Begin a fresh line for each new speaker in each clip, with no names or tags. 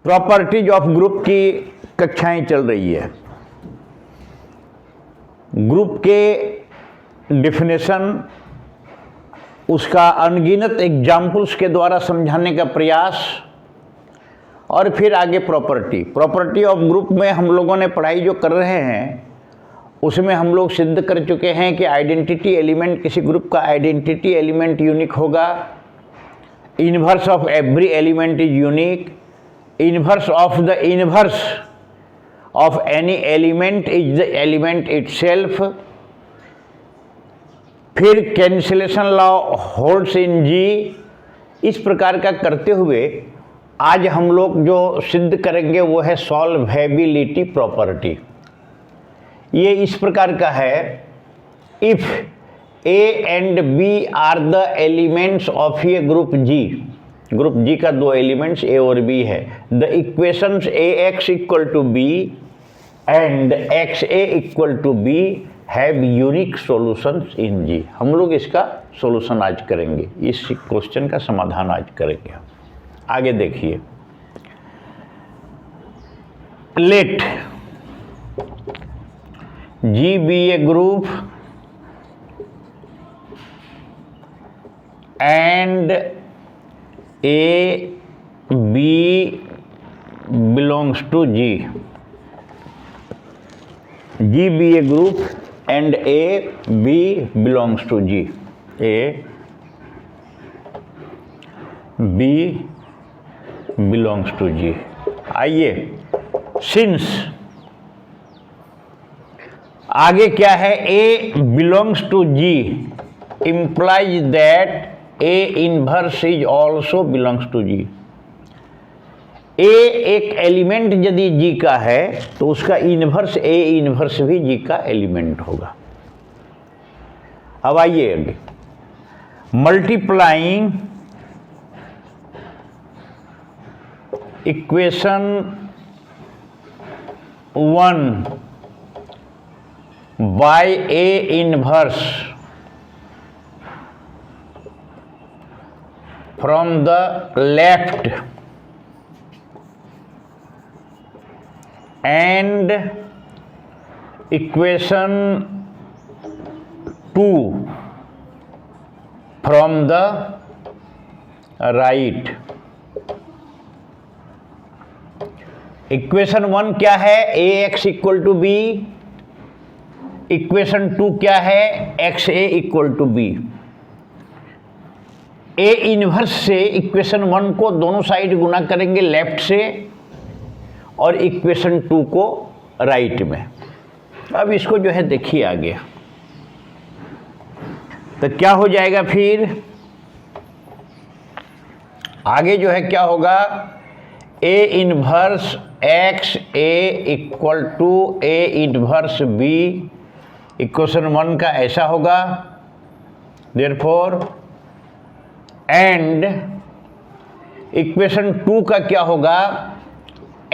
Properties of group की कक्षाएं चल रही है। ग्रुप के डिफिनेशन, उसका अनगिनत एग्जाम्पल्स के द्वारा समझाने का प्रयास, और फिर आगे प्रॉपर्टी ऑफ ग्रुप में हम लोगों ने पढ़ाई जो कर रहे हैं उसमें हम लोग सिद्ध कर चुके हैं कि आइडेंटिटी एलिमेंट, किसी ग्रुप का आइडेंटिटी एलिमेंट यूनिक होगा। Inverse of every element is unique. Inverse of the inverse of any element is the element itself. फिर कैंसिलेशन लॉ होल्ड्स इन जी। इस प्रकार का करते हुए आज हम लोग जो सिद्ध करेंगे वो है सॉल्वेबिलिटी प्रॉपर्टी। ये इस प्रकार का है, if A and B are the elements of a group G, group G का दो एलिमेंट्स ए और बी है, the equations A X equal to B and X A equal to B have unique solutions in G. हम लोग इसका solution आज करेंगे, इस क्वेश्चन का समाधान आज करेंगे। आगे देखिए, let G be a group and A B belongs to G. G be a group and A B belongs to G. A B belongs to G. आइए, सिंस आगे क्या है, A belongs to G implies that A inverse is also belongs to G. A एक element यदि जी का है तो उसका इनवर्स ए इनवर्स भी जी का एलिमेंट होगा। अब आइए आगे, multiplying equation 1 by A inverse from the left and equation 2 from the right। Equation 1 क्या है, A X equal to B. Equation 2 क्या है, X A equal to B. A inverse से इक्वेशन 1 को दोनों साइड गुना करेंगे लेफ्ट से, और इक्वेशन 2 को राइट में। अब इसको जो है देखिए आगे, तो क्या हो जाएगा, फिर आगे जो है क्या होगा, A inverse X A equal to A inverse B. Equation 1 का ऐसा होगा, देयरफॉर, एंड इक्वेशन 2 का क्या होगा,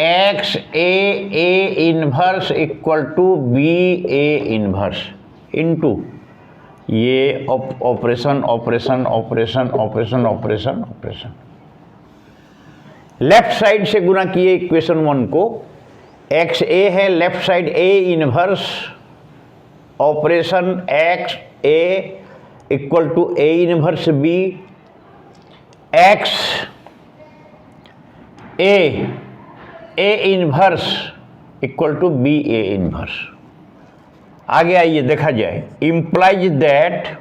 X A inverse equal to B A inverse into ये operation operation operation operation operation operation, left side से गुना किए इक्वेशन 1 को। एक्स ए है left side, A inverse operation X A equal to A inverse B, X A inverse equal to B A inverse. आगे आइए देखा जाए, implies that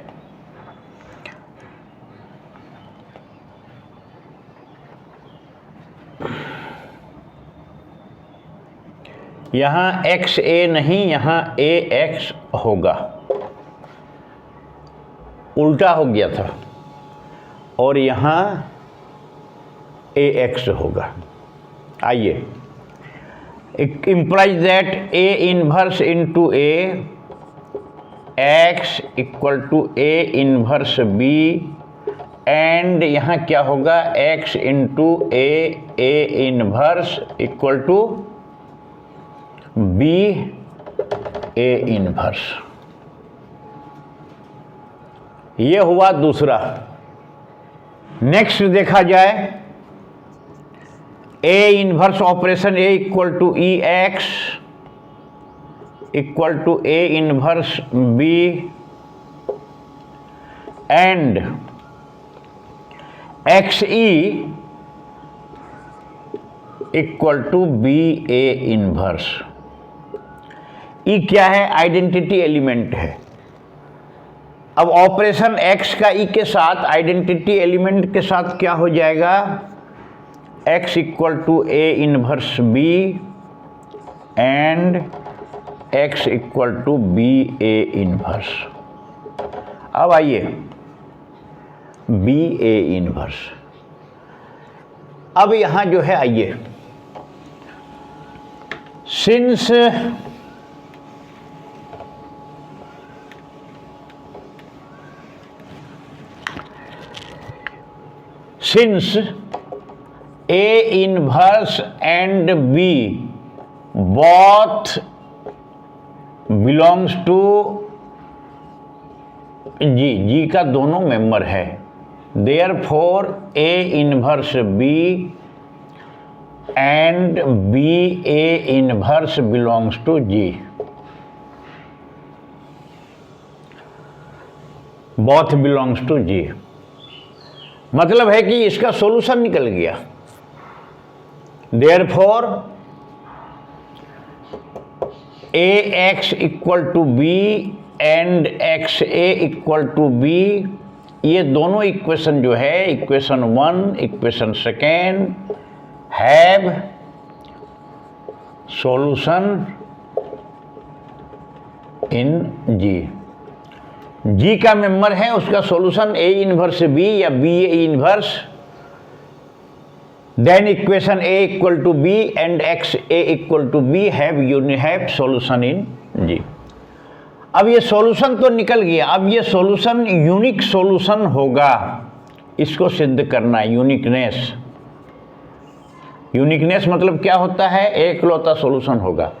यहां एक्स ए नहीं, यहां ए एक्स होगा, उल्टा हो गया था, और यहां ए एक्स होगा। आइए, implies that A inverse into A X equal to A inverse B, and यहां क्या होगा, X into A inverse equal to B A inverse. ये हुआ दूसरा। नेक्स्ट देखा जाए, A inverse operation A equal to E X equal to A inverse B and X E equal to B A inverse. E क्या है? Identity element है। अब operation x का ई के साथ आइडेंटिटी एलिमेंट के साथ क्या हो जाएगा? X equal to A inverse B and X equal to B A inverse. अब आइए बी ए इनवर्स। अब यहां जो है आइए, since A inverse and B both belongs to G का दोनों मेंबर है, therefore A inverse B and B A inverse belongs to G, both belongs to G। मतलब है कि इसका सॉल्यूशन निकल गया। Therefore A X equal to B and X A equal to B, ये दोनों इक्वेशन जो है, equation 1 equation 2 have solution in G. G का मेंबर है, उसका सॉल्यूशन ए इनवर्स बी या B A inverse, then equation A equal to B and X A equal to B have solution in G. अब ये solution तो निकल गया, अब ये सॉल्यूशन यूनिक सॉल्यूशन होगा, इसको सिद्ध करना है। यूनिकनेस, यूनिकनेस मतलब क्या होता है? एकलौता सॉल्यूशन होगा,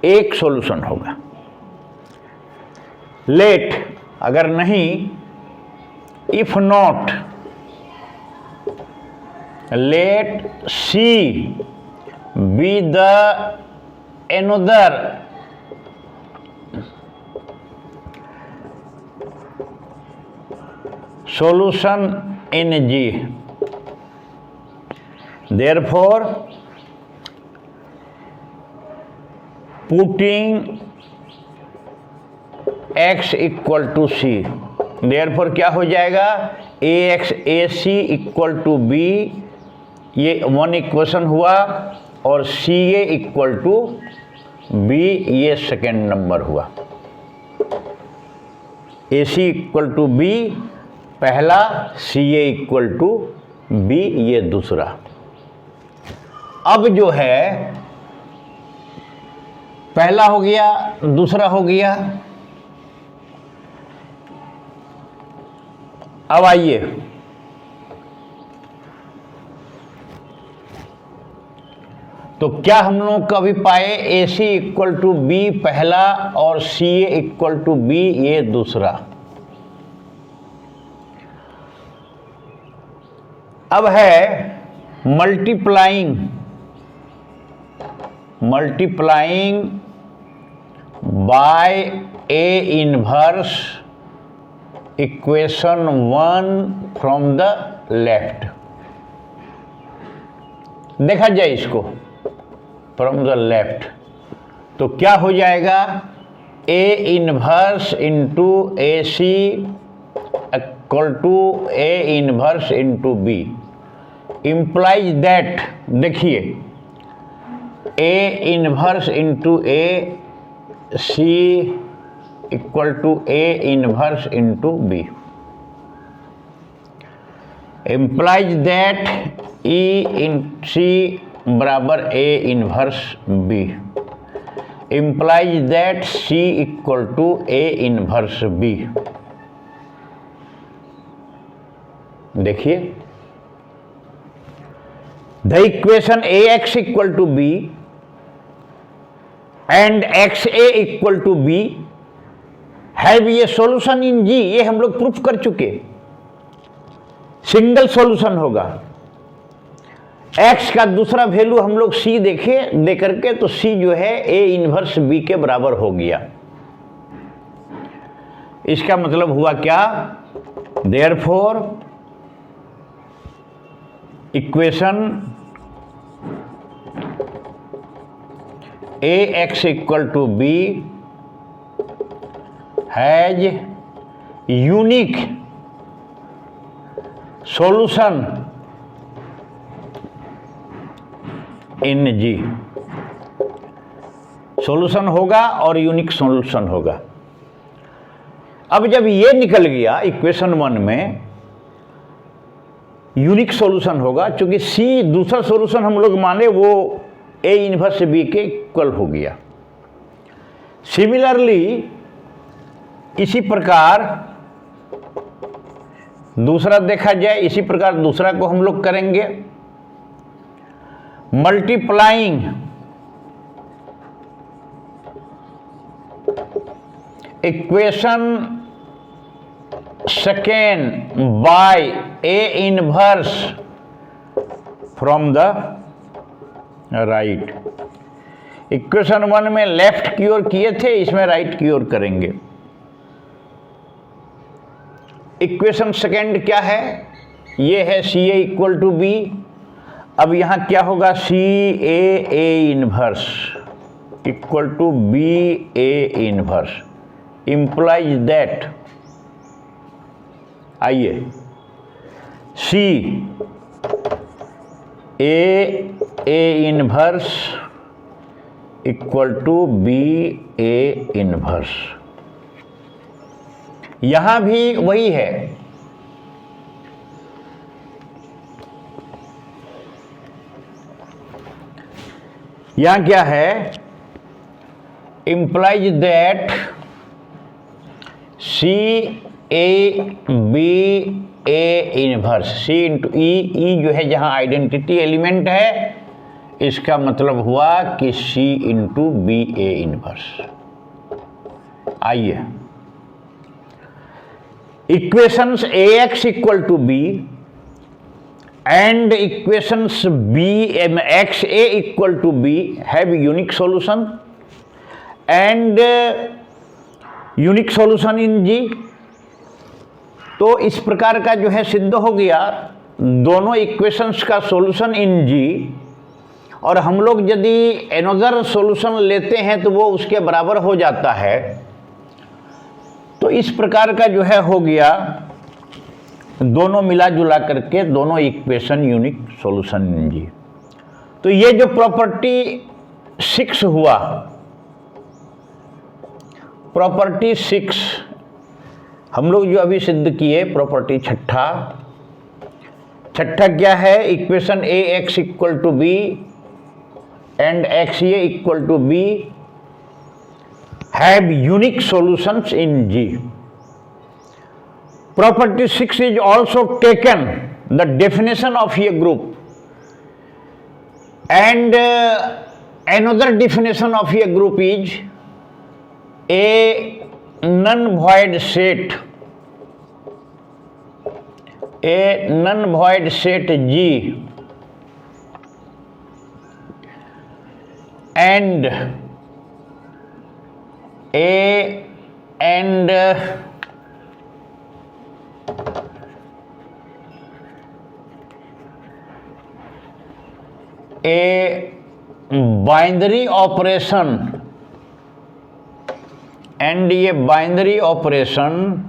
एक सॉल्यूशन होगा। लेट, अगर नहीं, if not, let C be the another solution in G, therefore putting x equal to C, therefore क्या हो जाएगा? A X A C equal to B, ये 1 इक्वेशन हुआ, और C A equal to B, ये second number हुआ। A C equal to B पहला, C A equal to B ये दूसरा। अब जो है पहला हो गया, दूसरा हो गया। अब आइए तो क्या हम लोग कभी पाए? ए सी इक्वल टू बी पहला और C A equal to B ये दूसरा। अब है multiplying by A inverse equation 1 from the left. देखा जाए इसको फ्रॉम द लेफ्ट, तो क्या हो जाएगा? A inverse into A C equal to A inverse into B implies that, देखिए A inverse into A C equal to A inverse into B, implies that E in C बराबर A inverse B, implies that C equal to A inverse B. देखिए the equation A X equal to B and X A equal to B have ये solution in G, ये हम लोग proof कर चुके, single solution होगा। x का दूसरा वैल्यू हम लोग c दे करके, तो c जो है a इनवर्स b के बराबर हो गया। इसका मतलब हुआ क्या? Therefore equation ax equal to b has unique solution in G। Solution होगा और यूनिक सॉल्यूशन होगा। अब जब ये निकल गया इक्वेशन 1 में यूनिक सॉल्यूशन होगा, क्योंकि C दूसरा सॉल्यूशन हम लोग माने वो A इनवर्स B के इक्वल हो गया। सिमिलरली इसी प्रकार दूसरा देखा जाए, इसी प्रकार दूसरा को हम लोग करेंगे। Multiplying equation second by A inverse from the right. Equation 1 में लेफ्ट की ओर किए थे, इसमें राइट की ओर करेंगे। इक्वेशन सेकेंड क्या है? ये है C A equal to B. अब यहां क्या होगा? C A inverse equal to B A inverse implies that, आइए, C A inverse equal to B A inverse. यहां भी वही है, यहां क्या है? Implies that C A B A inverse, C into E जो है जहां आइडेंटिटी एलिमेंट है, इसका मतलब हुआ कि सी इंटू बी ए इनवर्स। आइए, equations ax equal to b and equations xa equal to b have unique solution and unique solution in G। तो इस प्रकार का जो है सिद्ध हो गया दोनों इक्वेशंस का सॉल्यूशन इन G, और हम लोग यदि एनोदर सॉल्यूशन लेते हैं तो वो उसके बराबर हो जाता है। तो इस प्रकार का जो है हो गया, दोनों मिला जुला करके दोनों equation unique solution in G। तो ये जो प्रॉपर्टी 6 हुआ, प्रॉपर्टी 6 हम लोग जो अभी सिद्ध किए, प्रॉपर्टी छठा क्या है? Equation A X equal to B and X A equal to B have unique solutions in G. Property 6 is also taken the definition of a group, and another definition of a group is a non-void set, G, and A and a binary operation, and a binary operation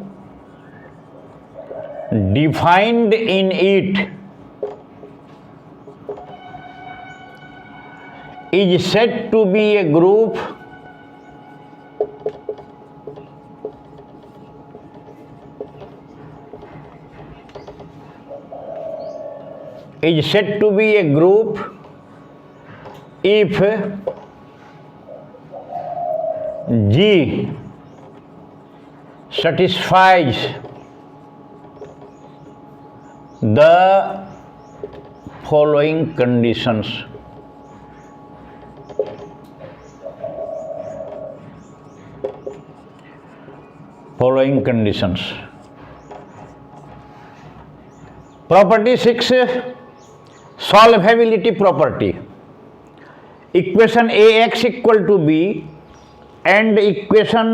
defined in it is said to be a group is said to be a group if G satisfies the following conditions. Property 6 solvability property, equation ax equal to B and equation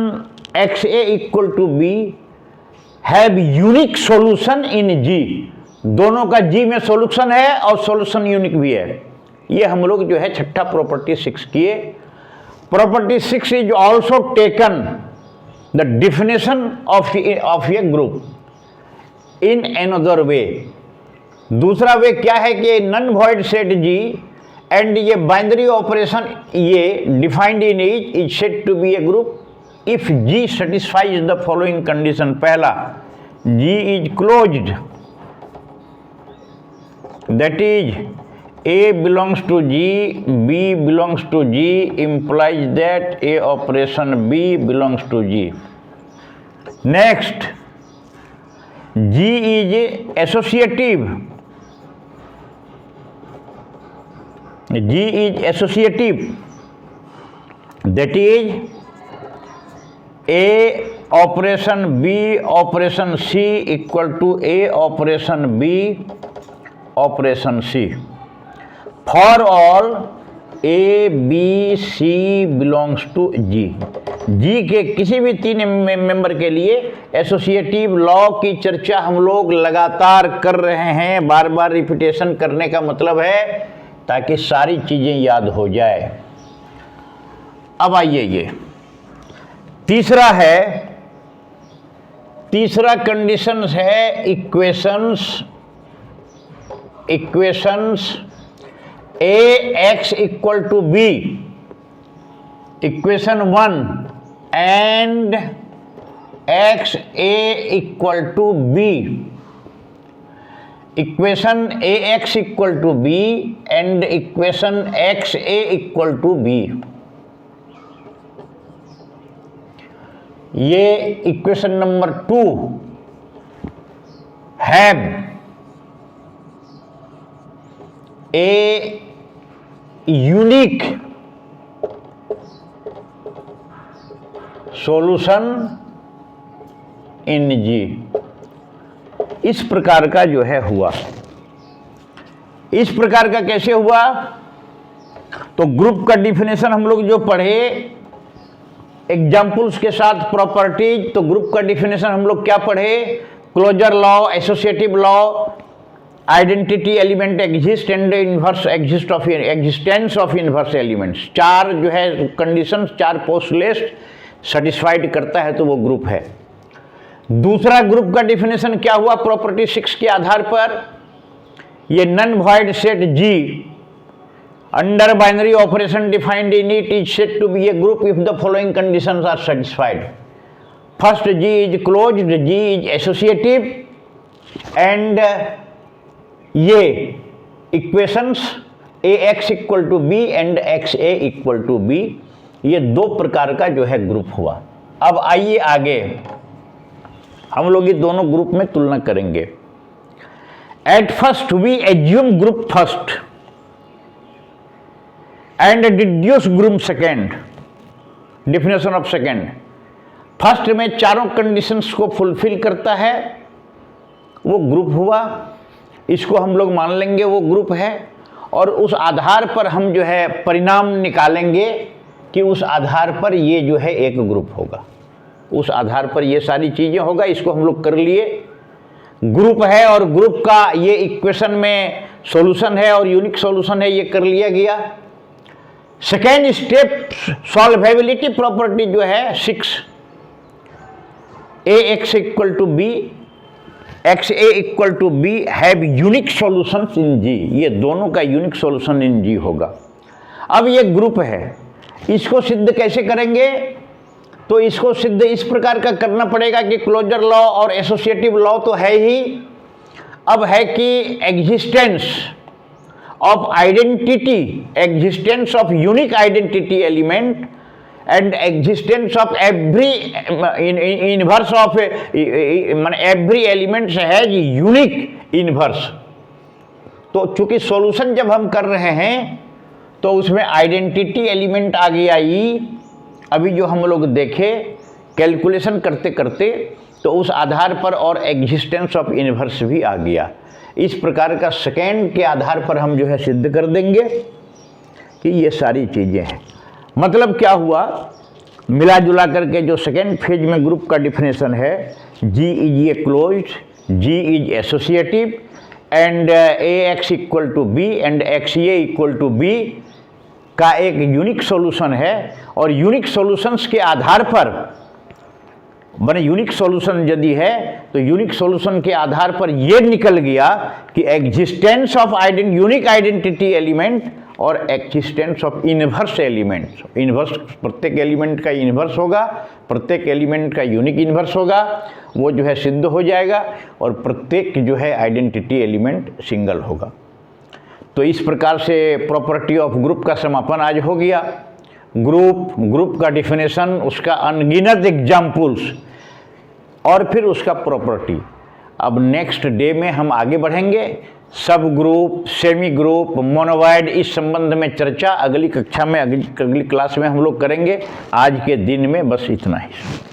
xa equal to B have unique solution in G। दोनों का G में solution है और solution unique भी है। ये हम लोग जो है छठा प्रॉपर्टी 6 किए। Property 6 is also taken the definition of a group in another way. दूसरा वे क्या है कि non void set G and ये बाइनरी ऑपरेशन ये defined in is said to B a group if G satisfies the following condition. पहला, G is closed, that is A belongs to G, B belongs to G implies that A operation B belongs to G. Next, G is associative. G is associative. That is A operation B operation C equal to A operation B operation C. For all A B C belongs to G. G के किसी भी तीन member के लिए associative law की चर्चा हम लोग लगातार कर रहे हैं। बार बार रिपीटेशन करने का मतलब है ताकि सारी चीज़ें याद हो जाए। अब आइए, ये तीसरा कंडीशन है equations ax equal to B, equation 1 and X A equal to B, equation ax equal to B and equation X A equal to B. ये equation number 2 have a unique solution in G। इस प्रकार का जो है हुआ। इस प्रकार का कैसे हुआ? तो ग्रुप का डिफिनेशन हम लोग जो पढ़े एग्जाम्पल्स के साथ प्रॉपर्टीज, तो ग्रुप का डिफिनेशन हम लोग क्या पढ़े? Closure law, associative law, identity element exist and inverse exist of existence of inverse elements. 4 जो है कंडीशन, 4 पोस्टुलेट सेटिस्फाइड करता है तो वो ग्रुप है। दूसरा ग्रुप का डिफिनेशन क्या हुआ? प्रॉपर्टी 6 के आधार पर ये non void set G under binary operation defined in it is said to B a group if the following conditions are satisfied. First, G is closed, G is associative and ये equations ax equal to B and xa equal to B, ये 2 प्रकार का जो है group हुआ। अब आइए आगे हम लोग ये दोनों ग्रुप में तुलना करेंगे। At first we assume group first and deduce group second. Definition of second, first में चारों कंडीशंस को फुलफिल करता है, वो ग्रुप हुआ। इसको हम लोग मान लेंगे वो ग्रुप है और उस आधार पर हम जो है परिणाम निकालेंगे कि उस आधार पर ये जो है एक ग्रुप होगा, उस आधार पर ये सारी चीज़ें होगा। इसको हम लोग कर लिए, ग्रुप है और ग्रुप का ये इक्वेशन में सॉल्यूशन है और यूनिक सॉल्यूशन है, ये कर लिया गया। सेकेंड स्टेप सॉल्वेबिलिटी प्रॉपर्टी जो है 6, ax equal to B, X A equal to B have unique solution in G। ये दोनों का यूनिक सॉल्यूशन इन G होगा। अब ये ग्रुप है, इसको सिद्ध कैसे करेंगे? तो इसको सिद्ध इस प्रकार का करना पड़ेगा कि क्लोजर लॉ और एसोसिएटिव लॉ तो है ही, अब है कि existence of identity, existence of unique identity element and existence of every inverse of every element है यूनिक इनवर्स। तो चूंकि सॉल्यूशन जब हम कर रहे हैं तो उसमें आइडेंटिटी एलिमेंट आ गया ई। अभी जो हम लोग देखे कैलकुलेशन करते करते तो उस आधार पर और एग्जिस्टेंस ऑफ इनवर्स भी आ गया। इस प्रकार का सेकेंड के आधार पर हम जो है सिद्ध कर देंगे कि ये सारी चीज़ें हैं। मतलब क्या हुआ, मिला जुला करके जो सेकेंड फेज में ग्रुप का डिफिनेशन है, G is a closed, G is associative and AX equal to B and XA equal to B का एक यूनिक सॉल्यूशन है। और यूनिक सॉल्यूशंस के आधार पर बने, यूनिक सॉल्यूशन यदि है तो यूनिक सॉल्यूशन के आधार पर यह निकल गया कि existence of unique identity element और existence of inverse elements. Inverse प्रत्येक एलिमेंट का इनवर्स होगा, प्रत्येक एलिमेंट का यूनिक इनवर्स होगा, वो जो है सिद्ध हो जाएगा और प्रत्येक जो है आइडेंटिटी एलिमेंट सिंगल होगा। तो इस प्रकार से प्रॉपर्टी ऑफ ग्रुप का समापन आज हो गया। ग्रुप का डिफिनेशन, उसका अनगिनत एग्जाम्पल्स और फिर उसका प्रॉपर्टी। अब नेक्स्ट डे में हम आगे बढ़ेंगे। सब ग्रुप, सेमी ग्रुप, मोनोवाइड, इस संबंध में चर्चा अगली कक्षा में, अगली क्लास में हम लोग करेंगे। आज के दिन में बस इतना ही।